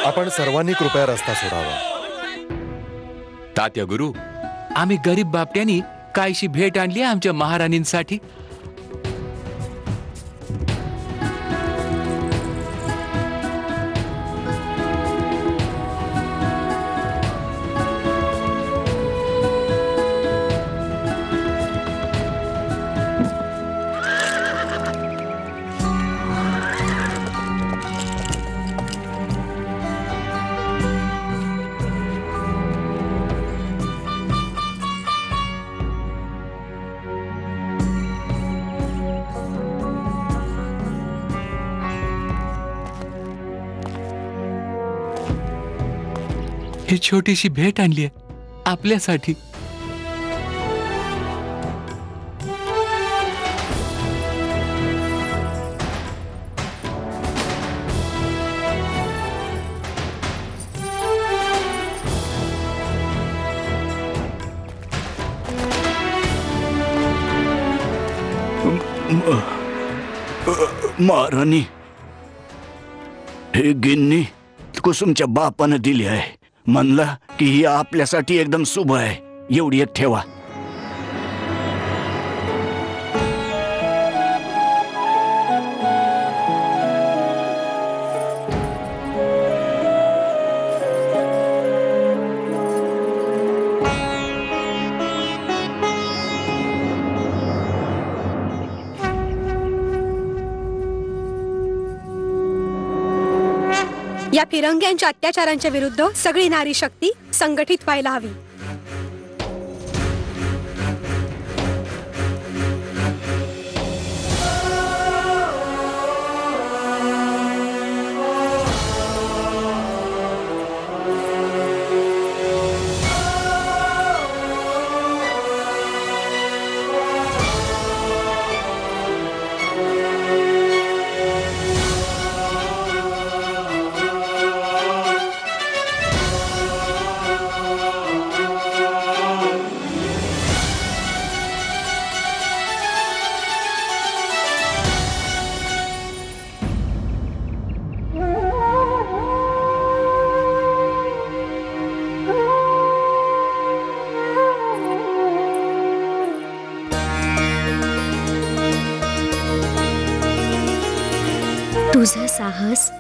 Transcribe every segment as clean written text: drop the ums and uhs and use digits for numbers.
आपण सर्वांनी कृपया रस्ता सोडावा. तात्या गुरु, आम्ही गरीब बापट्यांनी कायशी भेट आणली आमच्या महाराणींसाठी. ही छोटीशी भेट आणली आपल्यासाठी. महाराणी, हे गिन्नी कुसुमच्या बापानं दिली आहे. म्हणला की ही आपल्यासाठी एकदम शुभ आहे, एवढी एक ठेवा. या फिरंग्यांच्या अत्याचारांच्या विरुद्ध सगळी नारी शक्ती संघटित व्हायला हवी. तुझं साहस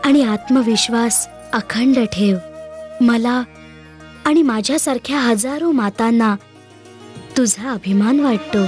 आणि आत्मविश्वास अखंड ठेव. मला आणि माझ्यासारख्या हजारो मातांना तुझा अभिमान वाटतो.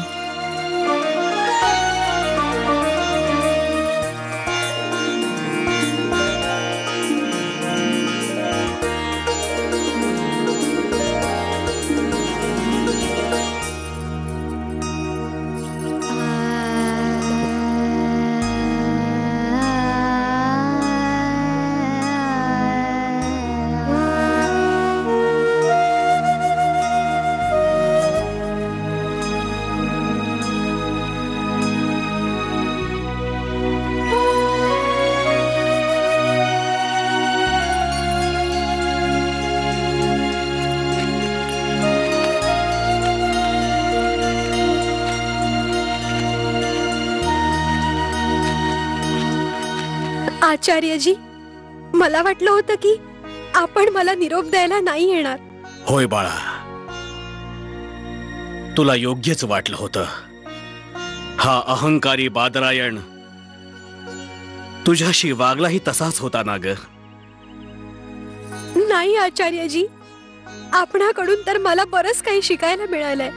आचार्यजी, मला वाटलं होतं की आपण मला निरोप द्यायला नाही येणार. होय बाळा, तुला योग्यच वाटलं होतं. हा अहंकारी बादरायण तुझ्याशी वागलाही तसाच होता ना ग. नाही आचार्यजी, आपणाकडून तर मला बरंच काही शिकायला मिळालंय.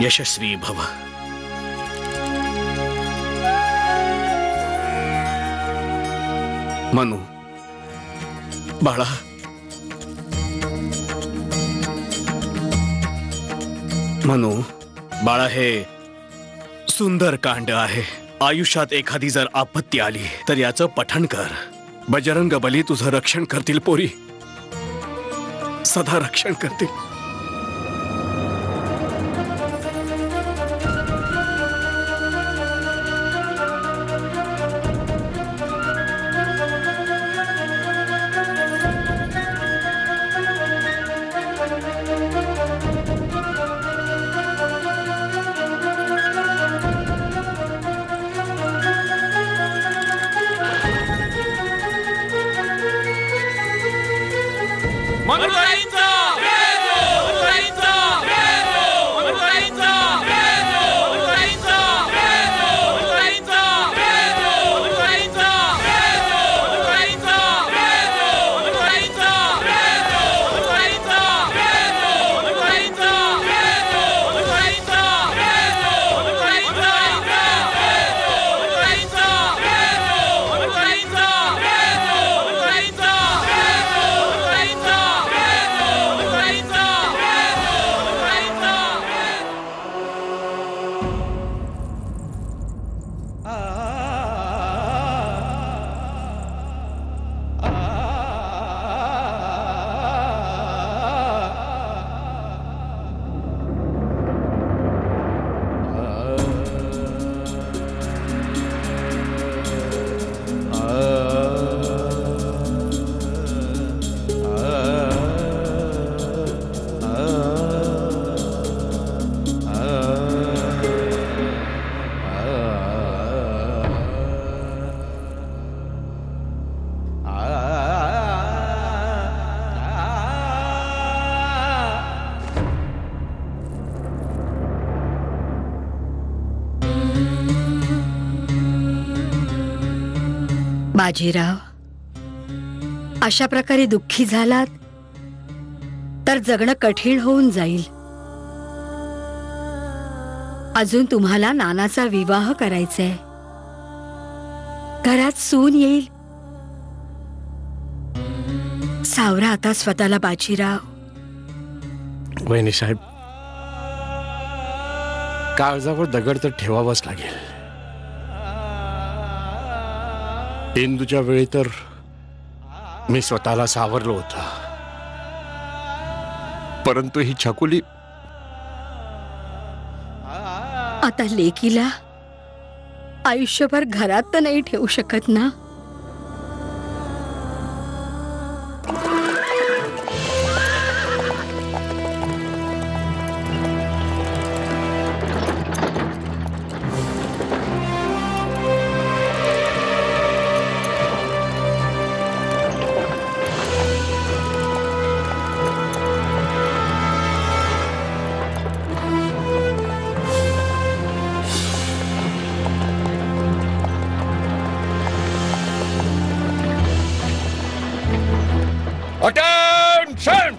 यशस्वी भव. मनु, बाळा, मनु बाळा, हे सुंदर कांड आहे. आयुष्यात एखादी जर आपत्ती आली तर याचं पठण कर. बजरंग बली तुझं रक्षण करतील पोरी, सदा रक्षण करतील. बाजीराव, अशा प्रकारे दुःखी झालात तर जगणं कठीण होऊन जाईल. अजून तुम्हाला नानाचा विवाह करायचाय. घरात सून येईल. सावरा आता स्वतःला बाजीराव. वहिनी साहेब, काळजावर दगड तर ठेवावाच लागेल. इंदूच्या वेळी तर मी स्वतःला सावरलो होतो, परंतु ही छकुली आता लेकीला आयुष्यभर घरात तर नाही ठेवू शकत ना. अटेन्शन!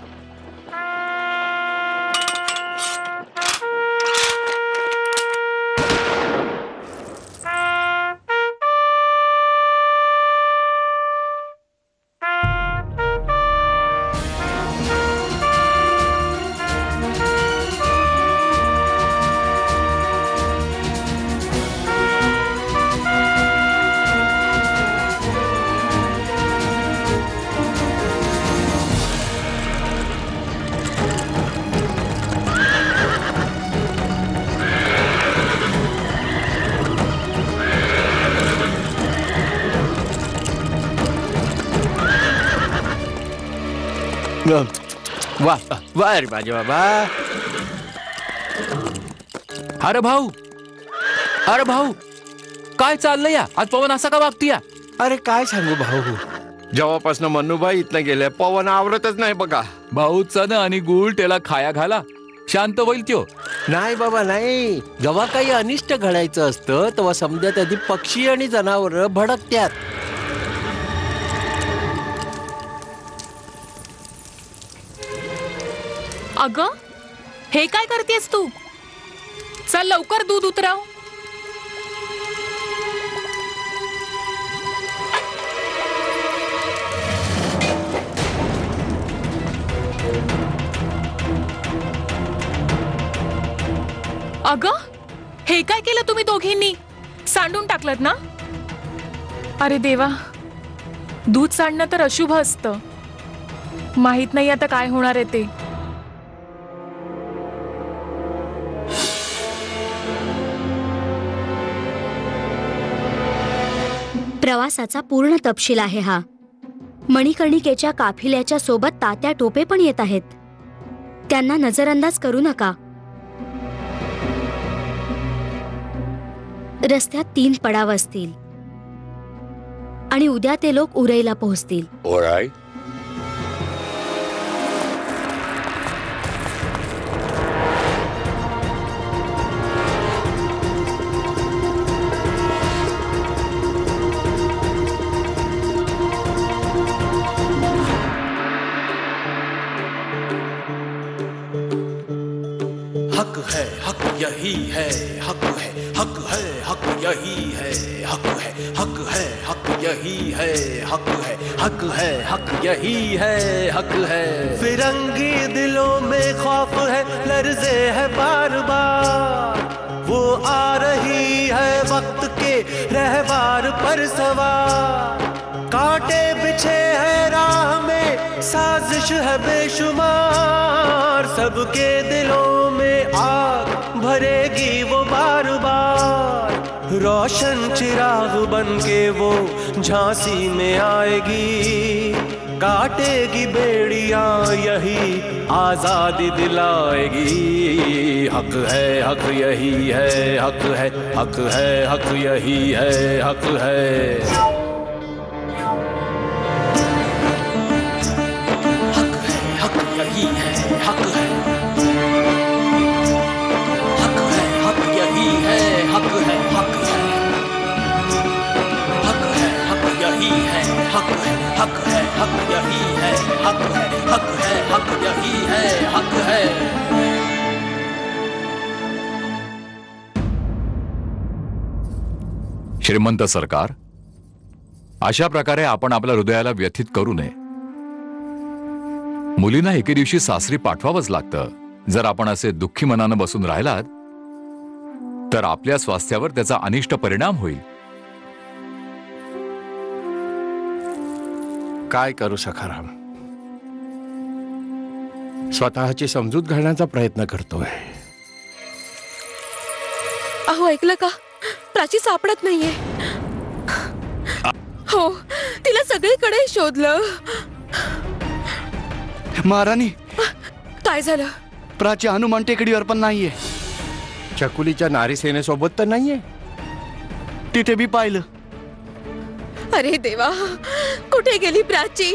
वा वा रे माझे बाबा. अरे भाऊ, अरे भाऊ, काय चाललंय या? आज पवन असा का वागतोय? अरे काय सांगू भाऊ, जेव्हापासून मन्नूबाई इथनं गेल्या पवन आवरतच नाही बघा. भाऊ चण आणि गुळ त्याला खाया घाला, शांत होईल त्यो. नाही बाबा नाही. जेव्हा काही अनिष्ट घडायचं असतं तेव्हा समजा आधी पक्षी आणि जनावर भडकत्यात. अगं, हे काय करतेस तू? चल लवकर दूध उतराव. अगं, हे काय केलं तुम्ही दोघींनी? सांडून टाकलत ना? अरे देवा, दूध सांडणं तर अशुभ असतं. माहित नाही आता काय होणार आहे ते. प्रवासाचा पूर्ण तपशील आहे हा. मणिकर्णिकेच्या काफिल्याच्या सोबत तात्या टोपे पण येत आहेत. त्यांना नजरअंदाज करू नका. रस्त्यात 3 पडाव असतील आणि उद्या ते लोक उरईला पोहोचतील. ओराय. हक है, हक यही है, हक है, हक है, हक यही है, हक है, हक है, हक यही है, हक है, हक है, हक यही है, हक है. फिरंगी दिलों में खौफ है, लर्ज़े है बार बार. वो आ रही है वक्त के रहवार पर सवार. कांटे बिछे हैं राह में, साजिश है बेशुमार. सबके दिलों में आग भरेगी वो बार बार. रोशन चिराग बन के वो झांसी में आएगी. काटेगी बेड़ियां यही आजादी दिलाएगी. हक है, हक यही है, हक है, हक है, हक यही है, हक है. यही है, हक है, हक है, हक यही है, हक है, हक है, हक है, हक यही है, हक है, हक है, हक यही है, हक है, हक है, हक यही है, हक है. श्रीमंत सरकार, अशा प्रकारे आपण आपल्या हृदयाला व्यथित करू नये. मुलींना एके दिवशी सासरी पाठवावंच लागतं. जर आपण असे दुःखी मनानं बसून राहिलात तर आपल्या स्वास्थ्यावर त्याचा अनिष्ट परिणाम होईल. काय करू सखाराम, स्वतःची समजूत घालण्याचा प्रयत्न करतोय. अहो, ऐकलं का? प्राची सापडत नाहीये. हो, तिला सगळीकडे शोधलं. महाराणी, काय झालं? प्राची हनुमान टेकडीवर पण नाहीये. चकुलीच्या नारी सेनेसोबत तर नाहीये. तिथे बी पाहिलं. अरे देवा, कुठे गेली प्राची?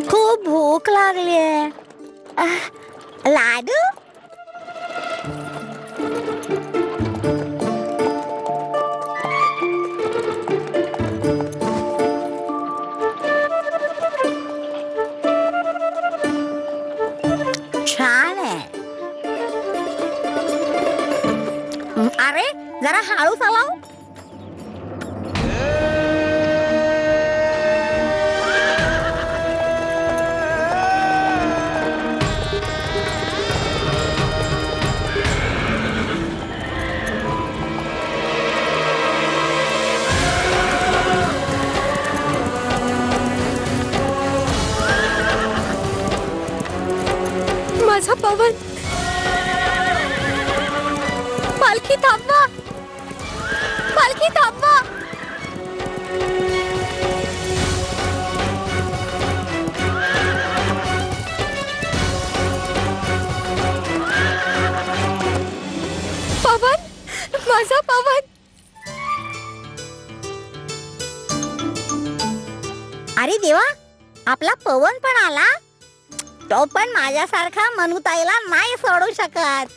खूप भूक लागलीये. लाडू? छान आहे. अरे जरा हळू चालव. माझा पवन, पालखी थांबवा, पालखी थांबवा. पवन, माझा पवन. अरे देवा, आपला पवन पण आला. तो पण माझ्यासारखा मनुताईला नाही सोडू शकत.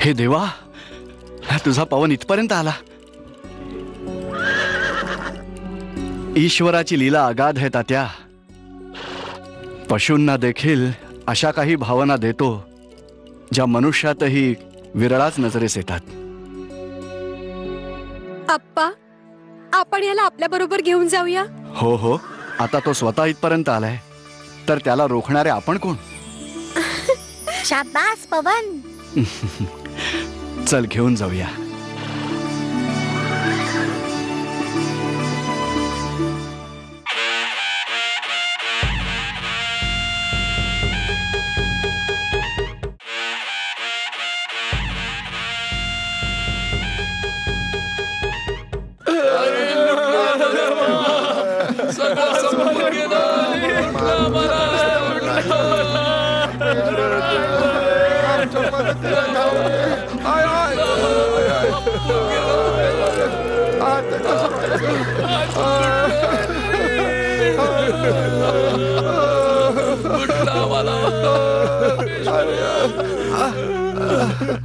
हे देवा, तुझा पवन इथपर्यंत आला. ईश्वराची लीला अगाध आहे तात्या. पशूंना देखील अशा काही भावना देतो ज्या मनुष्यातही विरळाच नजरेस येतात. आप्पा, आपण याला आपल्या बरोबर घेऊन जाऊया. हो हो, आता तो स्वतः इथपर्यंत आलाय तर त्याला रोखणारे आपण कोण? शाबास पवन. चल घेऊन जाऊया.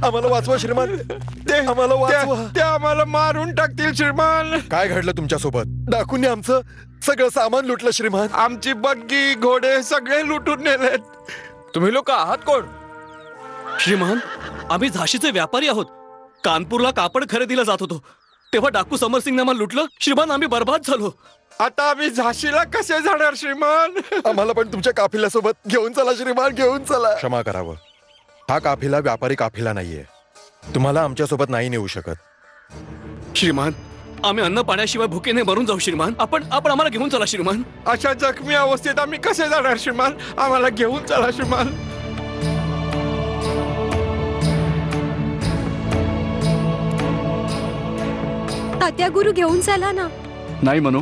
आम्हाला वाचवा श्रीमान, ते आम्हाला वाचवा. ते आम्हाला मारून टाकतील श्रीमान. काय घडलं तुमच्या सोबत? डाकूंनी आमचं सगळं सामान लुटलं श्रीमान. आमची बग्गी घोडे सगळे लुटून नेलेत. तुम्ही लोक आहात कोण? श्रीमान, आम्ही झाशीचे व्यापारी आहोत. कानपूरला कापड खरेदीला जात होतो, तेव्हा डाकू समरसिंगने आम्हाला लुटलं. श्रीमान, आम्ही बर्बाद झालो. आता आम्ही झाशीला कसे जाणार श्रीमान? आम्हाला पण तुमच्या काफिल्यासोबत घेऊन चला श्रीमान, घेऊन चला. क्षमा करावं, हा काफिला व्यापारी काफिला नाहीये. तुम्हाला आमच्या सोबत नाही नेऊ शकत. श्रीमान, आम्ही अन्न पाण्याशिवाय भुकेने मरून जाऊ. श्रीमान, आपण आम्हाला घेऊन चला. श्रीमान, अशा जखमी अवस्थेत आम्ही कसे जाणार श्रीमान? आम्हाला घेऊन चला श्रीमान. तात्या गुरु घेऊन चला ना. नाही म्हणू,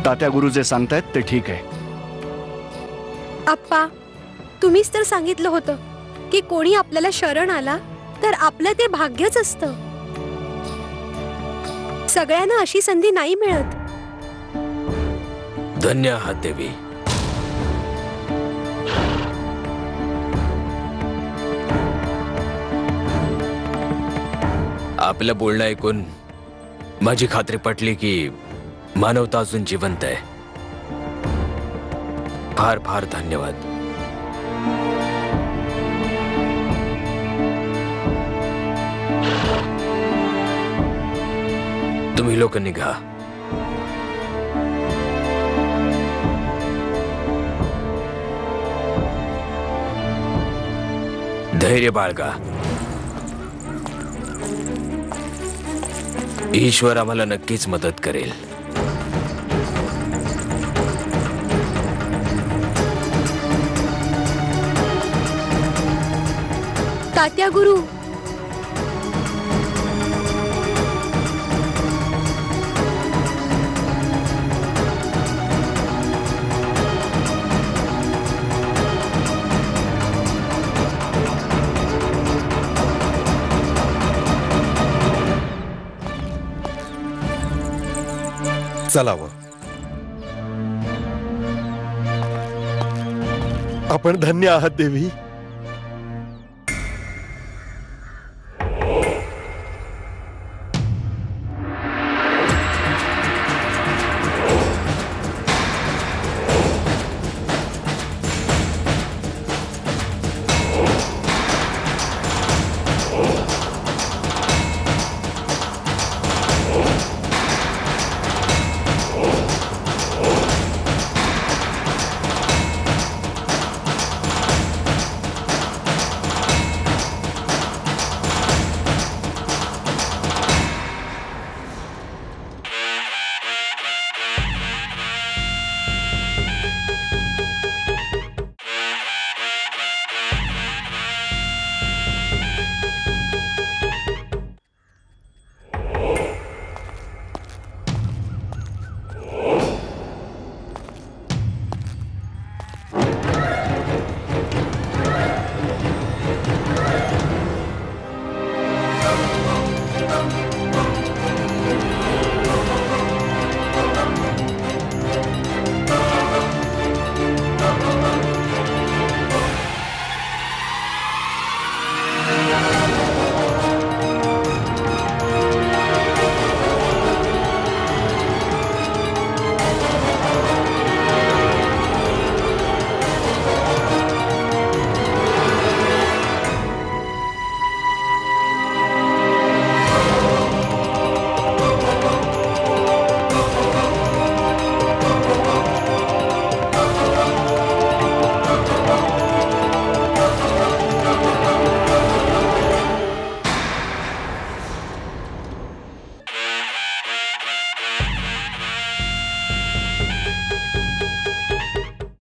तात्या गुरु जे सांगतायत ते ठीक आहे. आप्पा, तुम्हीच तर सांगितलं होतं की कोणी आपल्याला शरण आला तर आपलं ते भाग्यच असतं. सगळ्यांना अशी संधी नाही मिळत. धन्य आहात देवी. आपलं बोलणं ऐकून माझी खात्री पटली की मानवता अजून जिवंत आहे. फार फार धन्यवाद. तुम्ही लोक निघा. धैर्य बाळगा. ईश्वर आम्हाला नक्कीच मदत करेल. तात्या गुरु, चलावं. आपण धन्य आहात देवी.